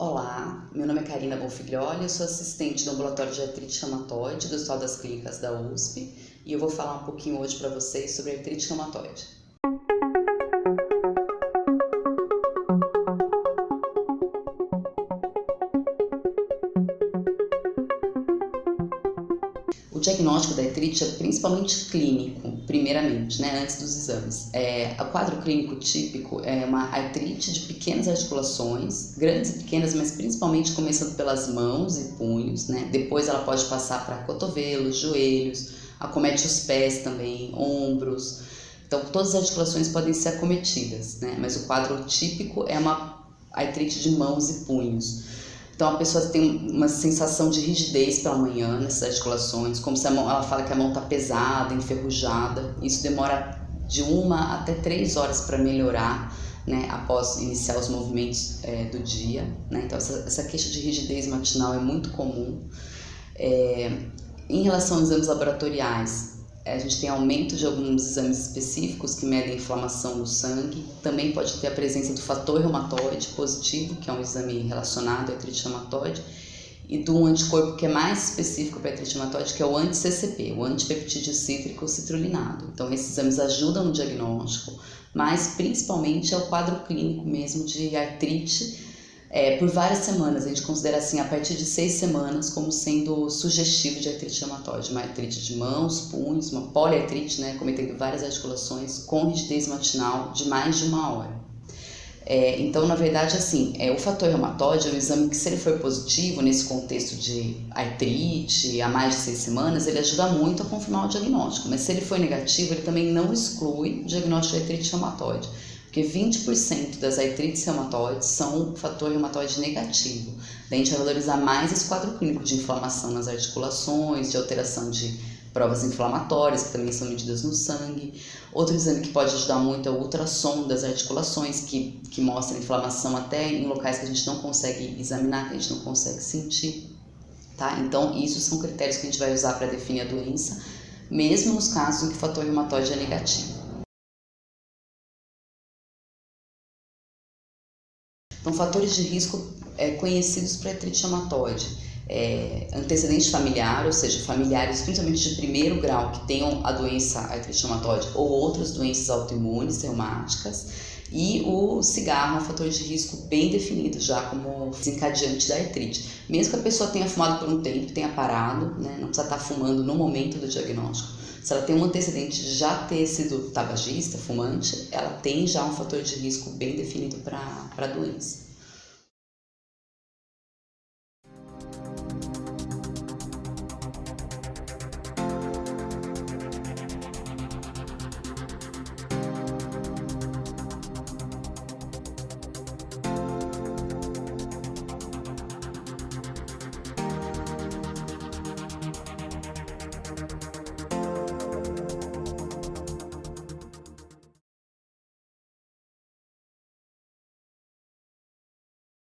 Olá, meu nome é Karina Bonfiglioli, eu sou assistente do Ambulatório de Artrite Reumatoide do Hospital das Clínicas da USP e eu vou falar um pouquinho hoje para vocês sobre artrite reumatoide. O diagnóstico da artrite é principalmente clínico, primeiramente, antes dos exames. O quadro clínico típico é uma artrite de pequenas articulações, grandes e pequenas, mas principalmente começando pelas mãos e punhos, Depois ela pode passar para cotovelos, joelhos, acomete os pés também, ombros. Então todas as articulações podem ser acometidas, Mas o quadro típico é uma artrite de mãos e punhos. Então a pessoa tem uma sensação de rigidez pela manhã nessas articulações, como se ela fala que a mão está pesada, enferrujada. Isso demora de 1 até 3 horas para melhorar, após iniciar os movimentos do dia. Então essa queixa de rigidez matinal é muito comum. Em relação aos exames laboratoriais, a gente tem aumento de alguns exames específicos que medem a inflamação no sangue. Também pode ter a presença do fator reumatoide positivo, que é um exame relacionado à artrite reumatoide, e do anticorpo que é mais específico para a artrite reumatoide, que é o anti-CCP, o antipeptídeo cítrico citrullinado. Então esses exames ajudam no diagnóstico, mas principalmente é o quadro clínico mesmo de artrite. Por várias semanas, a gente considera assim, a partir de 6 semanas, como sendo sugestivo de artrite reumatoide, uma artrite de mãos, punhos, uma poliartrite, cometendo várias articulações com rigidez matinal de mais de 1 hora. Então, na verdade, assim, o fator reumatoide é um exame que, se ele for positivo, nesse contexto de artrite, há mais de 6 semanas, ele ajuda muito a confirmar o diagnóstico, mas se ele for negativo, ele também não exclui o diagnóstico de artrite reumatoide. Porque 20% das artrites reumatoides são fator reumatoide negativo. Daí a gente vai valorizar mais esse quadro clínico de inflamação nas articulações, de alteração de provas inflamatórias, que também são medidas no sangue. Outro exame que pode ajudar muito é o ultrassom das articulações, que mostra inflamação até em locais que a gente não consegue examinar, que a gente não consegue sentir. Tá? Então, isso são critérios que a gente vai usar para definir a doença, mesmo nos casos em que o fator reumatoide é negativo. Então, fatores de risco conhecidos para artrite reumatoide, antecedente familiar, ou seja, familiares principalmente de primeiro grau que tenham a doença artrite reumatoide ou outras doenças autoimunes reumáticas, e o cigarro é um fator de risco bem definido já como desencadeante da artrite. Mesmo que a pessoa tenha fumado por um tempo, tenha parado, não precisa estar fumando no momento do diagnóstico. Se ela tem um antecedente de já ter sido tabagista, fumante, ela tem já um fator de risco bem definido para a doença.